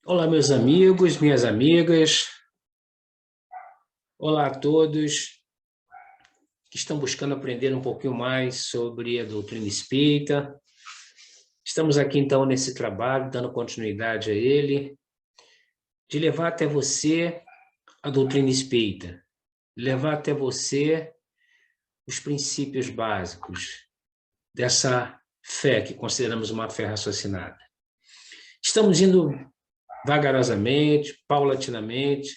Olá, meus amigos, minhas amigas. Olá a todos que estão buscando aprender um pouquinho mais sobre a doutrina espírita. Estamos aqui, então, nesse trabalho, dando continuidade a ele, de levar até você a doutrina espírita, levar até você os princípios básicos dessa fé que consideramos uma fé raciocinada. Estamos indo vagarosamente, paulatinamente,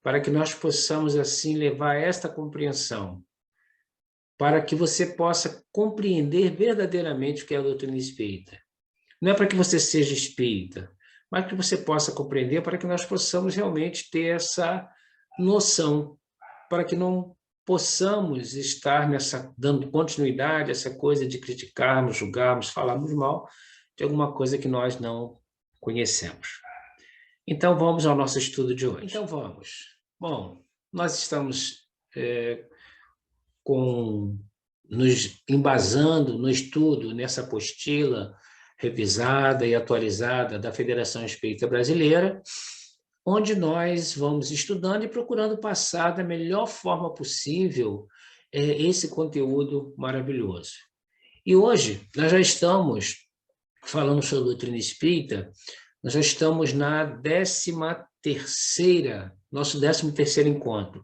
para que nós possamos, assim, levar esta compreensão, para que você possa compreender verdadeiramente o que é a doutrina espírita. Não é para que você seja espírita, mas que você possa compreender, para que nós possamos realmente ter essa noção, para que não possamos estar dando continuidade a essa coisa de criticarmos, julgarmos, falarmos mal de alguma coisa que nós não conhecemos. Então, vamos ao nosso estudo de hoje. Então, vamos. Bom, nós estamos nos embasando no estudo, nessa apostila revisada e atualizada da Federação Espírita Brasileira, onde nós vamos estudando e procurando passar da melhor forma possível esse conteúdo maravilhoso. E hoje nós já estamos falando sobre a doutrina espírita, nós já estamos na nosso 13º encontro.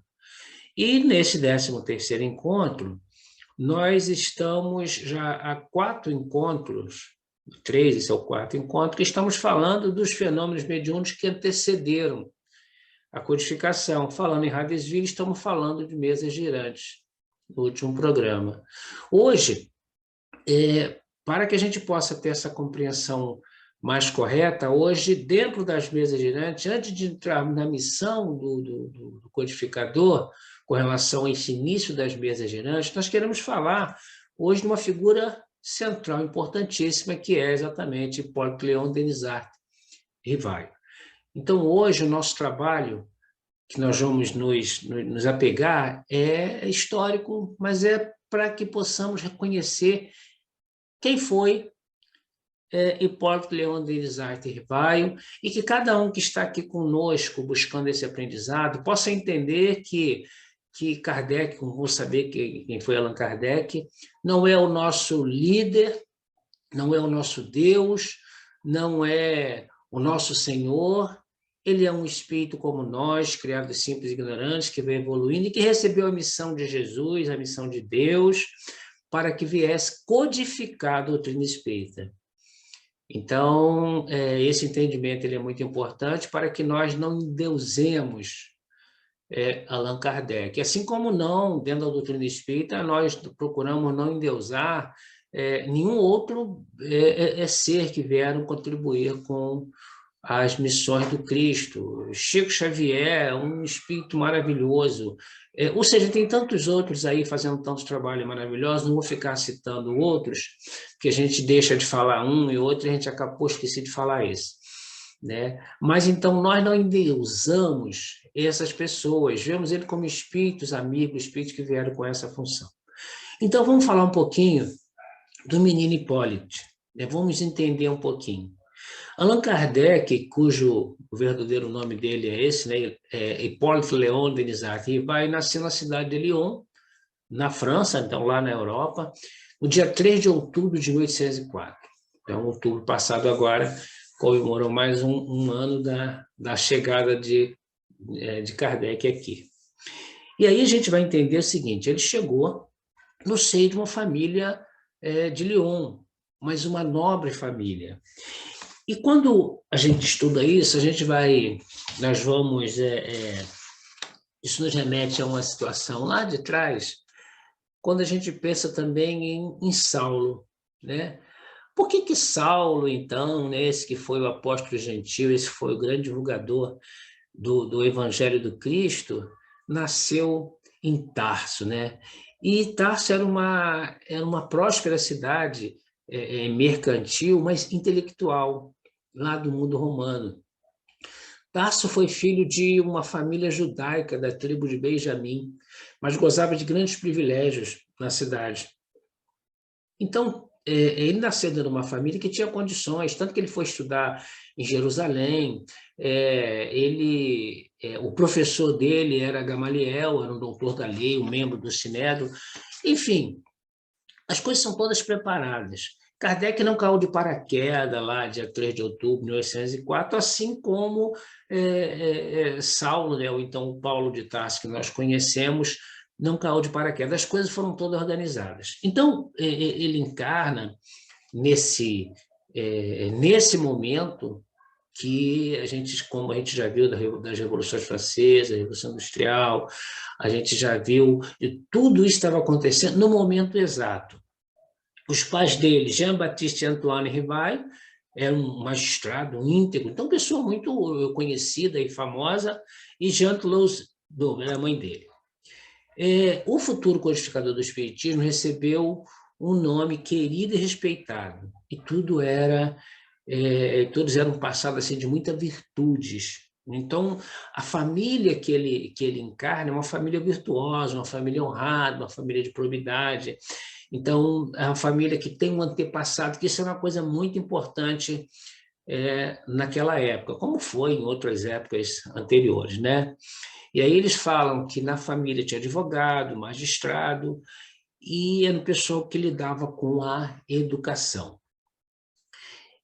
E nesse 13º encontro, nós estamos já há 4 encontros, 3, esse é o 4º encontro, que estamos falando dos fenômenos mediúnicos que antecederam a codificação. Falando em Hades-Villa, estamos falando de mesas girantes, no último programa. Hoje, para que a gente possa ter essa compreensão mais correta, hoje, dentro das mesas girantes, antes de entrar na missão do codificador, com relação a esse início das mesas girantes, nós queremos falar hoje de uma figura central, importantíssima, que é exatamente Hipólito Leão Denis Artes Rivaio. Então, hoje, o nosso trabalho, que nós vamos nos apegar, é histórico, mas é para que possamos reconhecer quem foi Hipólito Leão Denis Artes Rivaio, e que cada um que está aqui conosco, buscando esse aprendizado, possa entender que Kardec, como vou saber quem foi Allan Kardec, não é o nosso líder, não é o nosso Deus, não é o nosso Senhor. Ele é um espírito como nós, criado simples e ignorantes, que veio evoluindo e que recebeu a missão de Jesus, a missão de Deus, para que viesse codificar a doutrina espírita. Então, esse entendimento ele é muito importante para que nós não endeusemos Allan Kardec. Assim como não, dentro da doutrina espírita, nós procuramos não endeusar nenhum outro ser que vieram contribuir com as missões do Cristo. Chico Xavier, um espírito maravilhoso. Ou seja, tem tantos outros aí fazendo tantos trabalhos maravilhosos, não vou ficar citando outros, que a gente deixa de falar um e outro, e a gente acabou esquecendo de falar esse. Né? Mas então nós não endeusamos essas pessoas, vemos ele como espíritos amigos, espíritos que vieram com essa função. Então vamos falar um pouquinho do menino Hipólito, né? Vamos entender um pouquinho. Allan Kardec, cujo o verdadeiro nome dele é esse, né? Hipólito Léon Denis Artes Rivaio, nasceu na cidade de Lyon, na França, então lá na Europa, no dia 3 de outubro de 1804. Então, outubro passado agora, comemorou mais um ano da chegada de Kardec aqui. E aí a gente vai entender o seguinte, ele chegou no seio de uma família de Lyon, mas uma nobre família. E quando a gente estuda isso, isso nos remete a uma situação lá de trás, quando a gente pensa também em Saulo, né? Por que Saulo, então, né, esse que foi o apóstolo gentil, esse foi o grande divulgador do Evangelho do Cristo, nasceu em Tarso, né? E Tarso era uma próspera cidade mercantil, mas intelectual, lá do mundo romano. Tarso foi filho de uma família judaica da tribo de Benjamim, mas gozava de grandes privilégios na cidade. Então, ele nasceu dentro de uma família que tinha condições, tanto que ele foi estudar em Jerusalém. O professor dele era Gamaliel, era um doutor da lei, um membro do Sinédrio. Enfim, as coisas são todas preparadas. Kardec não caiu de paraquedas lá, dia 3 de outubro de 1804, assim como Saulo, né, ou então o Paulo de Tarso, que nós conhecemos, não caiu de paraquedas. As coisas foram todas organizadas. Então, ele encarna nesse momento que a gente, como a gente já viu das revoluções francesas, da Revolução Industrial, a gente já viu, e tudo isso estava acontecendo no momento exato. Os pais dele, Jean-Baptiste e Antoine Rivail, era um magistrado, um íntegro, então pessoa muito conhecida e famosa, e Jean-Claude Douglas, a mãe dele. O futuro codificador do Espiritismo recebeu um nome querido e respeitado, e todos eram passados assim, de muitas virtudes. Então, a família que ele encarna é uma família virtuosa, uma família honrada, uma família de probidade. Então, é uma família que tem um antepassado, que isso é uma coisa muito importante naquela época, como foi em outras épocas anteriores, né? E aí eles falam que na família tinha advogado, magistrado, e era um pessoal que lidava com a educação.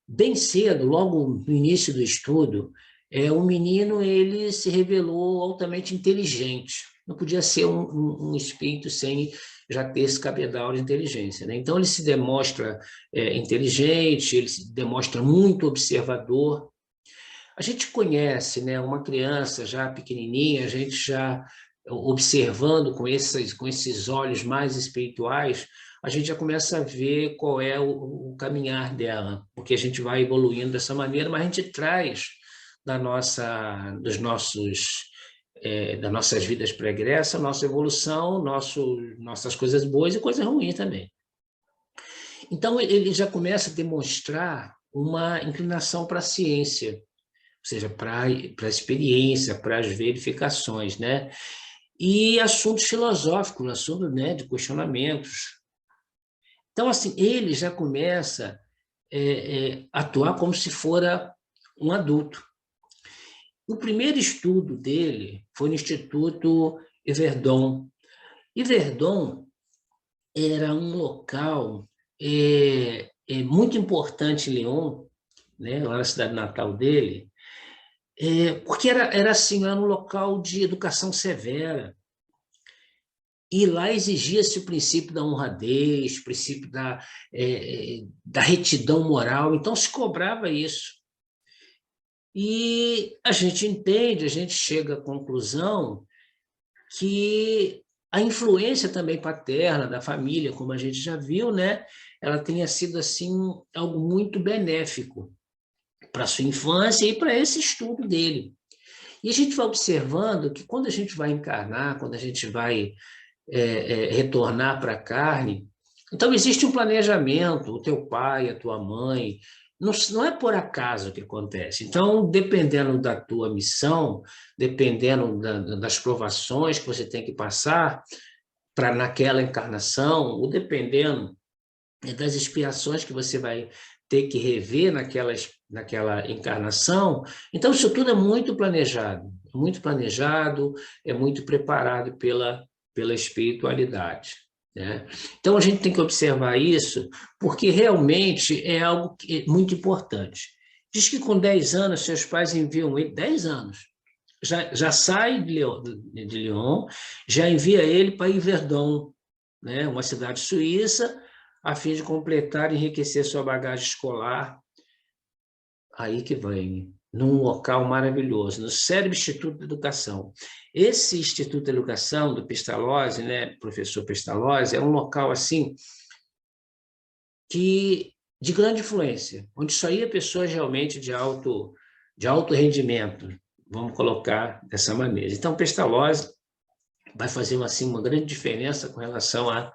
Bem cedo, logo no início do estudo, o menino ele se revelou altamente inteligente. Não podia ser um espírito sem já ter esse cabedal de inteligência, né? Então, ele se demonstra inteligente, ele se demonstra muito observador. A gente conhece, né, uma criança já pequenininha, a gente já observando com esses olhos mais espirituais, a gente já começa a ver qual é o caminhar dela, porque a gente vai evoluindo dessa maneira, mas a gente traz das nossas vidas pregressas, nossa evolução, nossas coisas boas e coisas ruins também. Então, ele já começa a demonstrar uma inclinação para a ciência, ou seja, para a experiência, para as verificações, né? E assuntos filosóficos, assuntos, né, de questionamentos. Então, assim, ele já começa a atuar como se fora um adulto. O primeiro estudo dele foi no Instituto Yverdon. Yverdon era um local muito importante em Lyon, né, lá na cidade natal dele, porque era assim, era um local de educação severa. E lá exigia-se o princípio da honradez, o princípio da retidão moral, então se cobrava isso. E a gente entende, a gente chega à conclusão que a influência também paterna da família, como a gente já viu, né, ela tenha sido assim algo muito benéfico para a sua infância e para esse estudo dele. E a gente vai observando que quando a gente vai encarnar, quando a gente vai retornar para a carne, então existe um planejamento, o teu pai, a tua mãe, não é por acaso que acontece. Então, dependendo da tua missão, dependendo das provações que você tem que passar para naquela encarnação, ou dependendo das expiações que você vai ter que rever naquela encarnação, então isso tudo é muito planejado, é muito preparado pela espiritualidade, né? Então, a gente tem que observar isso, porque realmente é algo muito importante. Diz que com 10 anos, seus pais enviam ele, 10 anos, já sai de Lyon, já envia ele para Yverdon, né, uma cidade suíça, a fim de completar e enriquecer sua bagagem escolar. Aí que vem, num local maravilhoso, no Cérebro Instituto de Educação. Esse Instituto de Educação do Pestalozzi, né, professor Pestalozzi, é um local assim de grande influência, onde só ia pessoas realmente de alto rendimento, vamos colocar dessa maneira. Então, Pestalozzi vai fazer assim, uma grande diferença com relação a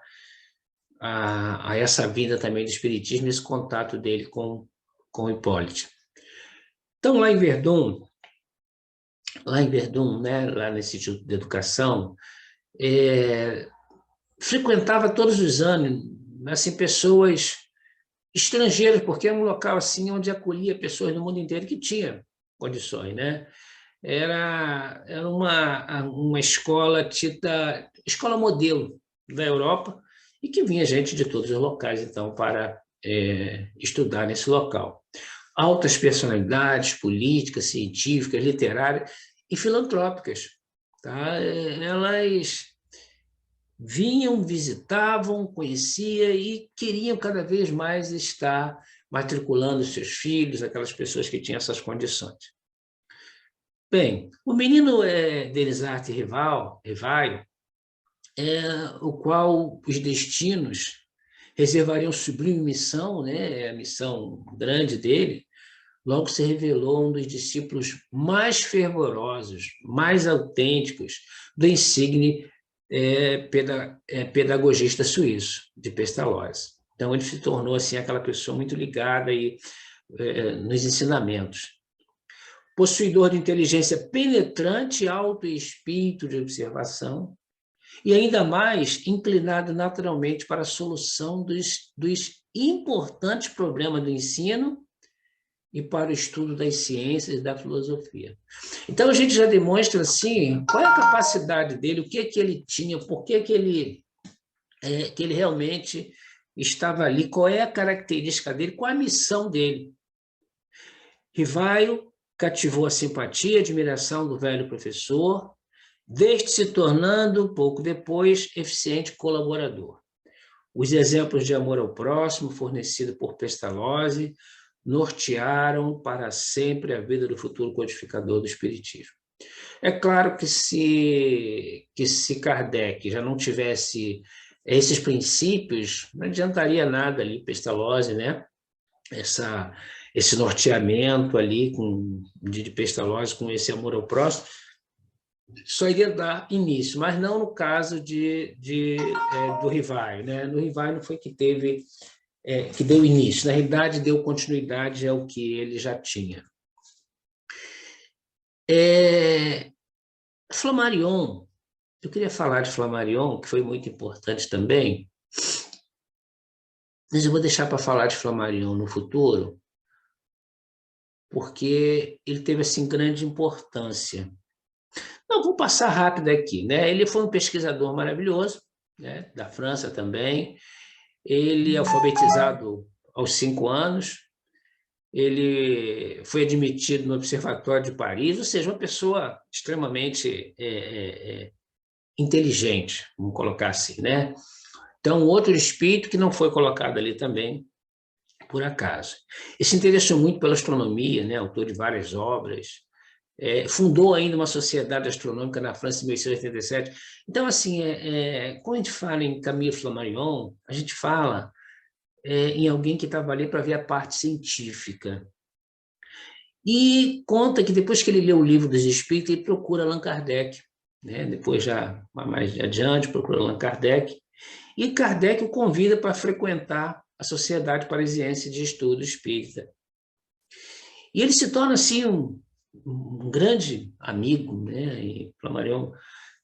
essa vida também do espiritismo, esse contato dele com Hipólito. Então, lá em Verdun, né, lá nesse Instituto de Educação, frequentava todos os anos assim, pessoas estrangeiros, porque era um local assim onde acolhia pessoas do mundo inteiro que tinham condições, né? Era uma escola tida, escola modelo da Europa, e que vinha gente de todos os locais, então, para estudar nesse local. Altas personalidades políticas, científicas, literárias e filantrópicas. Tá? Elas vinham, visitavam, conheciam e queriam cada vez mais estar matriculando seus filhos, aquelas pessoas que tinham essas condições. Bem, o menino Delisarte Rivaio, o qual os destinos reservariam sublime missão, né, a missão grande dele, logo se revelou um dos discípulos mais fervorosos, mais autênticos do insigne pedagogista suíço, de Pestalozzi. Então, ele se tornou assim, aquela pessoa muito ligada aí, nos ensinamentos. Possuidor de inteligência penetrante, alto espírito de observação, e ainda mais inclinado naturalmente para a solução dos importantes problemas do ensino e para o estudo das ciências e da filosofia. Então, a gente já demonstra assim, qual é a capacidade dele, o que ele tinha, por que ele realmente estava ali, qual é a característica dele, qual a missão dele. Rivaio cativou a simpatia e admiração do velho professor, desde se tornando, pouco depois, eficiente colaborador. Os exemplos de amor ao próximo, fornecidos por Pestalozzi, nortearam para sempre a vida do futuro codificador do Espiritismo. É claro que se Kardec já não tivesse esses princípios, não adiantaria nada ali, Pestalozzi, né? Esse norteamento ali de Pestalozzi com esse amor ao próximo, só iria dar início, mas não no caso do Rivaio, né? No Rivaio não foi que deu início, na realidade deu continuidade ao que ele já tinha. Flammarion, eu queria falar de Flammarion, que foi muito importante também, mas eu vou deixar para falar de Flammarion no futuro, porque ele teve assim grande importância. Não, vou passar rápido aqui, né? Ele foi um pesquisador maravilhoso, né? Da França também. Ele é alfabetizado aos 5 anos. Ele foi admitido no Observatório de Paris, ou seja, uma pessoa extremamente inteligente, vamos colocar assim, né? Então, outro espírito que não foi colocado ali também, por acaso. Ele se interessou muito pela astronomia, né? Autor de várias obras. Fundou ainda uma sociedade astronômica na França em 1887. Então, assim, quando a gente fala em Camille Flammarion, a gente fala em alguém que estava ali para ver a parte científica. E conta que depois que ele lê o Livro dos Espíritos, ele procura Allan Kardec, né? Depois, já mais adiante, procura Allan Kardec, e Kardec o convida para frequentar a Sociedade Parisiense de Estudo Espírita. E ele se torna, assim, um grande amigo, né? E Flammarion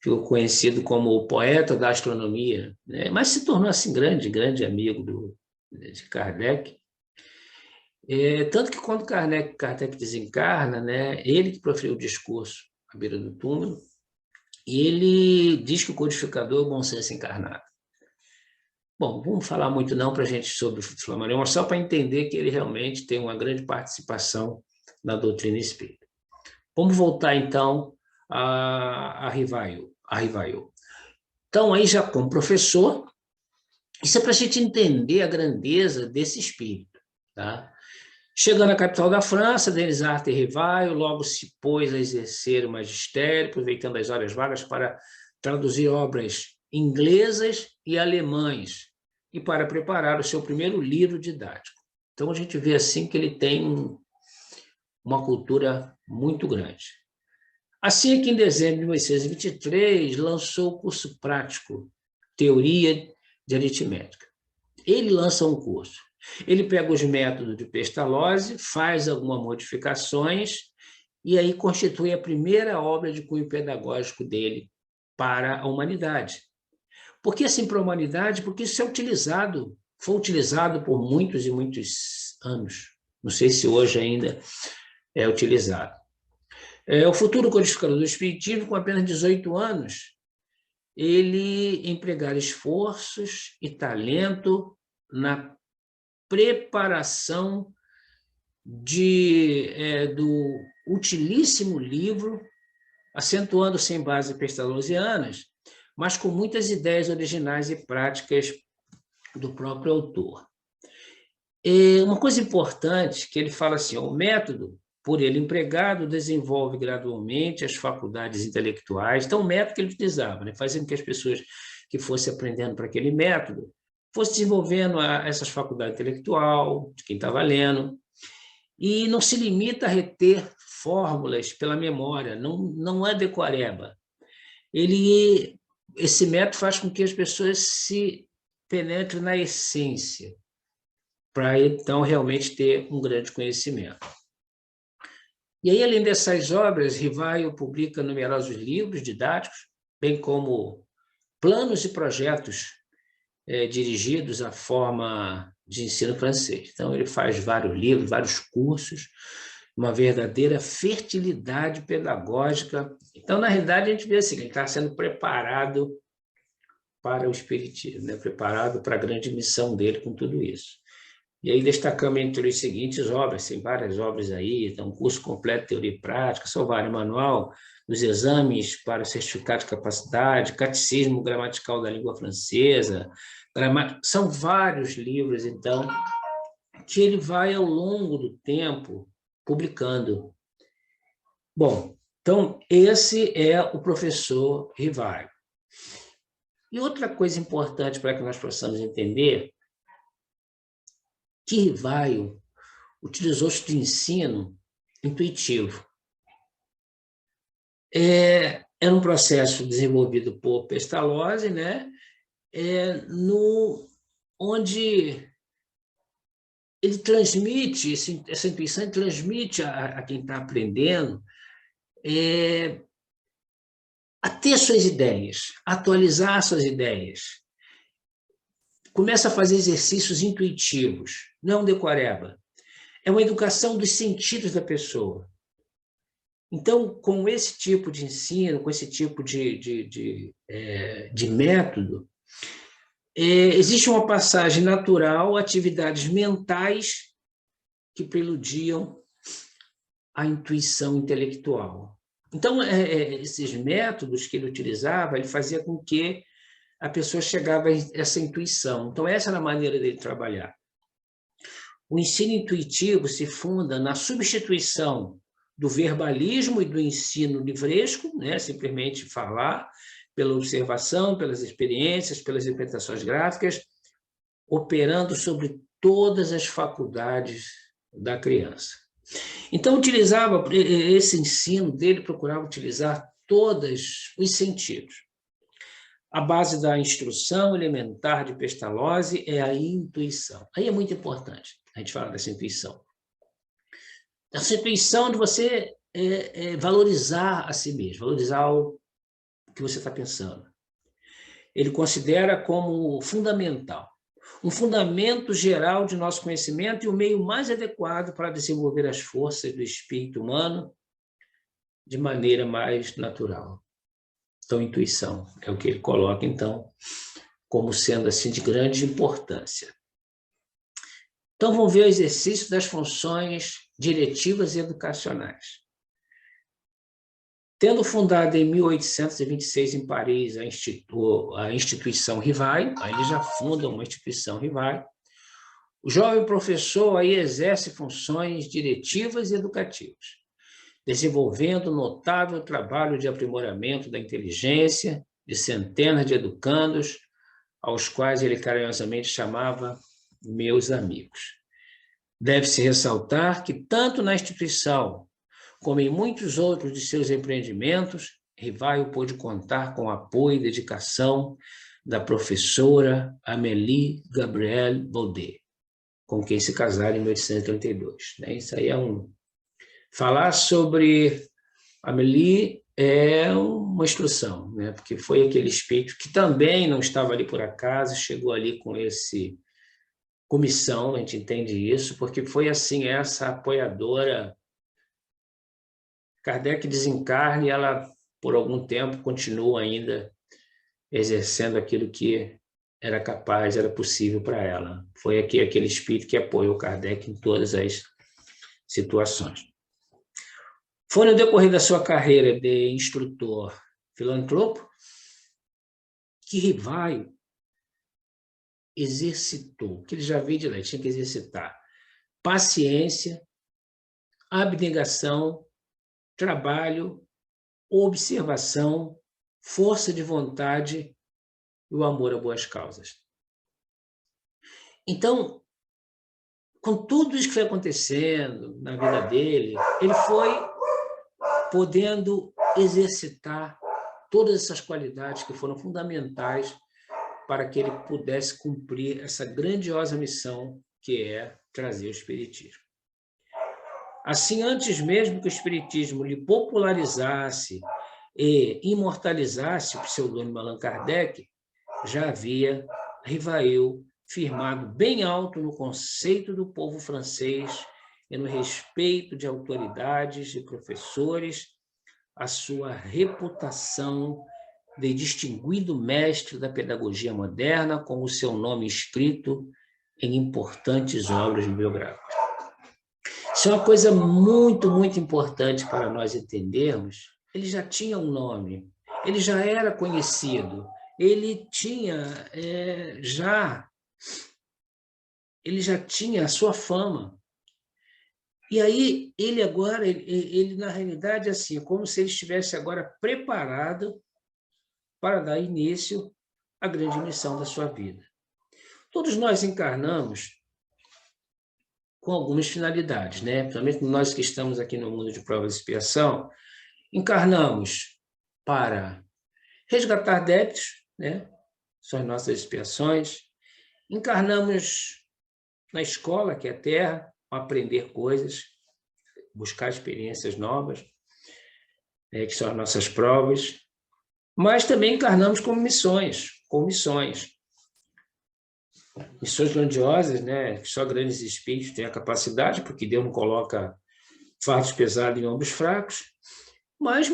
ficou conhecido como o poeta da astronomia, né? Mas se tornou assim grande amigo de Kardec. Tanto que quando Kardec desencarna, né? Ele que proferiu o discurso à beira do túmulo, e ele diz que o codificador é o bom senso encarnado. Bom, vamos falar muito não para a gente sobre o Flammarion, mas só para entender que ele realmente tem uma grande participação na doutrina espírita. Vamos voltar, então, a Rivaio. Então, aí já como professor, isso é para a gente entender a grandeza desse espírito. Tá? Chegando à capital da França, Delisarte Rivaio logo se pôs a exercer o magistério, aproveitando as horas vagas para traduzir obras inglesas e alemãs, e para preparar o seu primeiro livro didático. Então, a gente vê assim que ele tem uma cultura muito grande. Assim é que, em dezembro de 1923, lançou o curso prático Teoria de Aritmética. Ele lança um curso. Ele pega os métodos de Pestalozzi, faz algumas modificações e aí constitui a primeira obra de cunho pedagógico dele para a humanidade. Por que assim para a humanidade? Porque isso é utilizado foi utilizado por muitos e muitos anos. Não sei se hoje ainda é utilizado. O futuro codificador do Espiritismo, com apenas 18 anos, ele empregara esforços e talento na preparação do utilíssimo livro, acentuando-se em bases pestalozzianas, mas com muitas ideias originais e práticas do próprio autor. Uma coisa importante que ele fala assim, o método, por ele empregado, desenvolve gradualmente as faculdades intelectuais. Então, o método que ele utilizava, né, fazendo que as pessoas que fossem aprendendo para aquele método fossem desenvolvendo essas faculdades intelectual de quem estava lendo, e não se limita a reter fórmulas pela memória, não é decoreba. Esse método faz com que as pessoas se penetrem na essência, para então realmente ter um grande conhecimento. E aí, além dessas obras, Rivaio publica numerosos livros didáticos, bem como planos e projetos dirigidos à forma de ensino francês. Então, ele faz vários livros, vários cursos, uma verdadeira fertilidade pedagógica. Então, na realidade, a gente vê assim, ele está sendo preparado para o espiritismo, né? Preparado para a grande missão dele com tudo isso. E aí destacamos entre as seguintes obras, tem várias obras aí, tem um curso completo de teoria e prática, Salvário Manual dos exames para certificado de capacidade, Catecismo Gramatical da Língua Francesa, são vários livros, então, que ele vai, ao longo do tempo, publicando. Bom, então, esse é o professor Rivaio. E outra coisa importante para que nós possamos entender, que Rivaio utilizou-se de ensino intuitivo. Era um processo desenvolvido por Pestalozzi, né? Onde ele transmite, essa intuição transmite a quem está aprendendo a ter suas ideias, atualizar suas ideias. Começa a fazer exercícios intuitivos, não decoreba. É uma educação dos sentidos da pessoa. Então, com esse tipo de ensino, com esse tipo de método, existe uma passagem natural a atividades mentais que preludiam a intuição intelectual. Então, esses métodos que ele utilizava, ele fazia com que a pessoa chegava a essa intuição. Então, essa era a maneira dele trabalhar. O ensino intuitivo se funda na substituição do verbalismo e do ensino livresco, né? Simplesmente falar, pela observação, pelas experiências, pelas interpretações gráficas, operando sobre todas as faculdades da criança. Então, utilizava esse ensino dele, procurava utilizar todos os sentidos. A base da instrução elementar de Pestalozzi é a intuição. Aí é muito importante a gente falar dessa intuição. Essa intuição de você valorizar a si mesmo, valorizar o que você está pensando. Ele considera como fundamental, um fundamento geral de nosso conhecimento e o meio mais adequado para desenvolver as forças do espírito humano de maneira mais natural. Então, intuição é o que ele coloca, então, como sendo assim de grande importância. Então, vamos ver o exercício das funções diretivas e educacionais. Tendo fundado em 1826 em Paris a instituição Rivaio, aí ele já funda uma instituição Rivaio, o jovem professor aí exerce funções diretivas e educativas, desenvolvendo notável trabalho de aprimoramento da inteligência de centenas de educandos, aos quais ele carinhosamente chamava meus amigos. Deve-se ressaltar que, tanto na instituição como em muitos outros de seus empreendimentos, Rivaio pôde contar com o apoio e dedicação da professora Amélie Gabrielle Baudet, com quem se casaram em 1832. Isso aí Falar sobre Amélie é uma instrução, né? Porque foi aquele espírito que também não estava ali por acaso, chegou ali com esse comissão, a gente entende isso, porque foi assim, essa apoiadora. Kardec desencarna e ela, por algum tempo, continua ainda exercendo aquilo que era capaz, era possível para ela. Foi aqui aquele espírito que apoiou Kardec em todas as situações. Foi no decorrer da sua carreira de instrutor filantropo que Rivaio exercitou, que ele já veio de lá, tinha que exercitar paciência, abnegação, trabalho, observação, força de vontade e o amor a boas causas. Então, com tudo isso que foi acontecendo na vida dele, ele foi podendo exercitar todas essas qualidades que foram fundamentais para que ele pudesse cumprir essa grandiosa missão que é trazer o Espiritismo. Assim, antes mesmo que o Espiritismo lhe popularizasse e imortalizasse o pseudônimo Allan Kardec, já havia Rivail firmado bem alto no conceito do povo francês e no respeito de autoridades e professores a sua reputação de distinguido mestre da pedagogia moderna, com o seu nome escrito em importantes obras biográficas. Isso é uma coisa muito, muito importante para nós entendermos. Ele já tinha um nome, ele já era conhecido, ele já tinha a sua fama. E aí, ele agora, ele na realidade, assim, é como se ele estivesse agora preparado para dar início à grande missão da sua vida. Todos nós encarnamos com algumas finalidades, né? Principalmente nós que estamos aqui no mundo de provas e expiação, encarnamos para resgatar débitos, né? São as nossas expiações. Encarnamos na escola, que é a Terra, para aprender coisas, buscar experiências novas, que são as nossas provas. Mas também encarnamos com missões. Missões grandiosas, né? Que só grandes espíritos têm a capacidade, porque Deus não coloca fardos pesados em ombros fracos. Mas a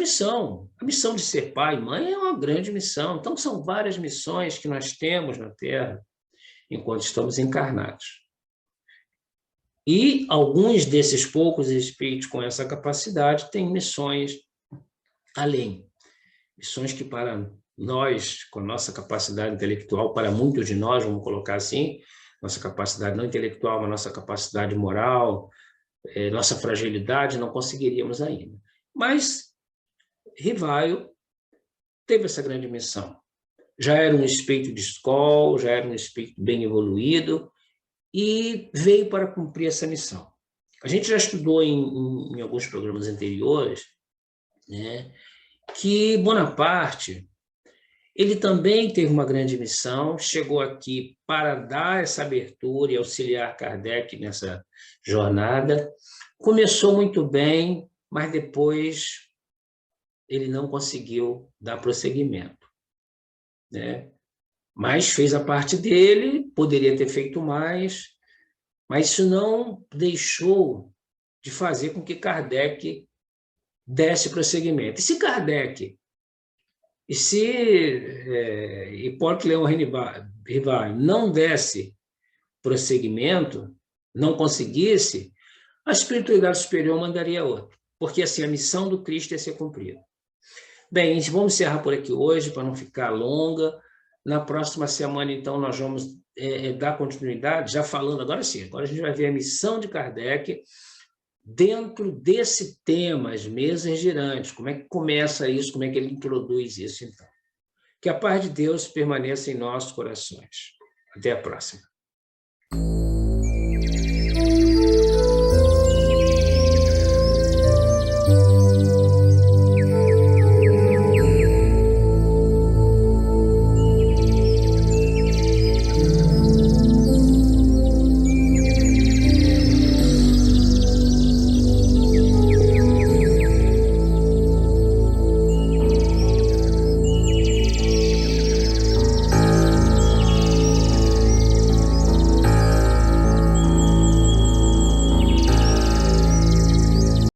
missão de ser pai e mãe é uma grande missão. Então, são várias missões que nós temos na Terra enquanto estamos encarnados. E alguns desses poucos espíritos com essa capacidade têm missões além. Missões que para nós, com nossa capacidade intelectual, para muitos de nós, vamos colocar assim, nossa capacidade não intelectual, mas nossa capacidade moral, nossa fragilidade, não conseguiríamos ainda. Mas Rivaio teve essa grande missão. Já era um espírito de escola, já era um espírito bem evoluído, e veio para cumprir essa missão. A gente já estudou em alguns programas anteriores, né, que Bonaparte, ele também teve uma grande missão, chegou aqui para dar essa abertura e auxiliar Kardec nessa jornada. Começou muito bem, mas depois ele não conseguiu dar prosseguimento, né? Mas fez a parte dele, poderia ter feito mais, mas isso não deixou de fazer com que Kardec desse prosseguimento. E se Hipólito Leão Rivaio não desse prosseguimento, não conseguisse, a espiritualidade superior mandaria outro, porque assim a missão do Cristo ia ser cumprida. Bem, gente, vamos encerrar por aqui hoje, para não ficar longa. Na próxima semana, então, nós vamos dar continuidade, já falando, agora sim, agora a gente vai ver a missão de Kardec dentro desse tema, as mesas girantes, como é que começa isso, como é que ele introduz isso, então. Que a paz de Deus permaneça em nossos corações. Até a próxima.